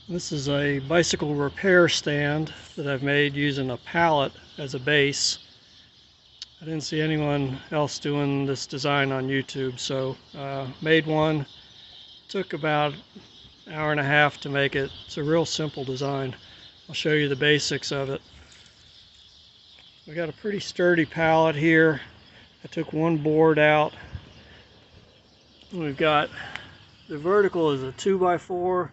This is a bicycle repair stand that I've made using a pallet as a base. I didn't see anyone else doing this design on YouTube, so made one. Took about an hour and a half to make it. It's a real simple design. I'll show you the basics of it. We got a pretty sturdy pallet here. I took one board out. We've got the vertical is a 2x4,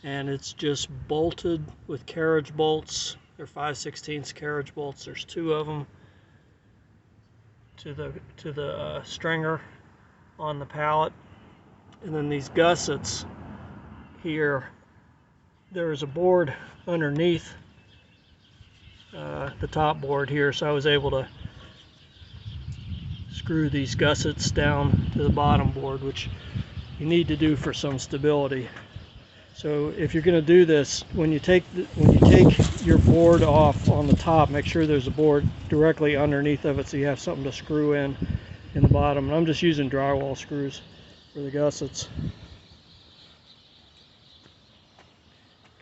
and it's just bolted with carriage bolts. They're 5/16 carriage bolts. There's two of them to the stringer on the pallet, and then these gussets here. There's a board underneath the top board here, so I was able to screw these gussets down to the bottom board, which you need to do for some stability. So if you're going to do this, when you take your board off on the top, make sure there's a board directly underneath of it so you have something to screw in the bottom. And I'm just using drywall screws for the gussets.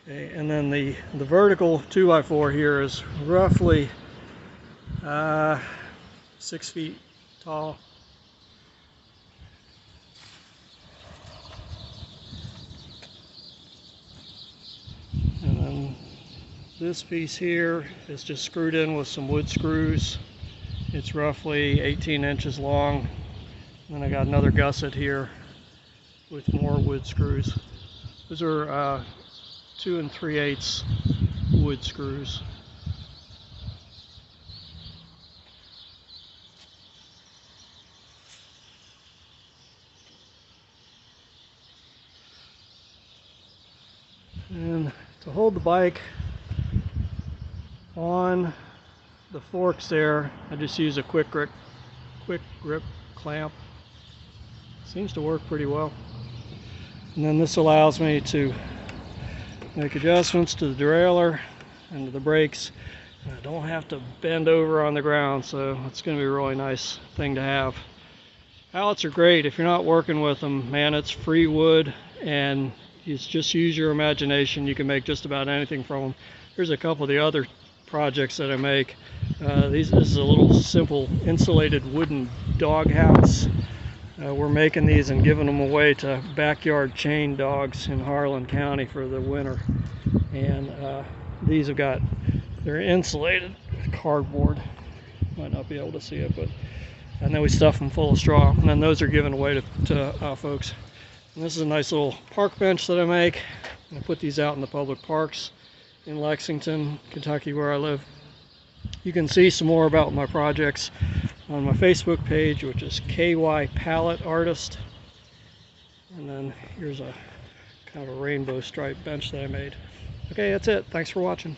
Okay, and then the vertical 2x4 here is roughly 6 feet tall. And then this piece here is just screwed in with some wood screws. It's roughly 18 inches long. And then I got another gusset here with more wood screws. Those are 2 3/8 wood screws. And to hold the bike on the forks there, I just use a quick grip clamp. Seems to work pretty well. And then this allows me to make adjustments to the derailleur and to the brakes. And I don't have to bend over on the ground, so it's going to be a really nice thing to have. Pallets are great if you're not working with them. Man, it's free wood, and you just use your imagination. You can make just about anything from them. Here's a couple of the other projects that I make. This is a little simple insulated wooden dog house. We're making these and giving them away to backyard chain dogs in Harlan County for the winter. And these they're insulated with cardboard. Might not be able to see it, but and then we stuff them full of straw, and then those are given away to folks. And this is a nice little park bench that I make. I put these out in the public parks in Lexington, Kentucky, where I live. You can see some more about my projects on my Facebook page, which is kypalletartist. And then here's a kind of a rainbow stripe bench that I made. Okay, that's it. Thanks for watching.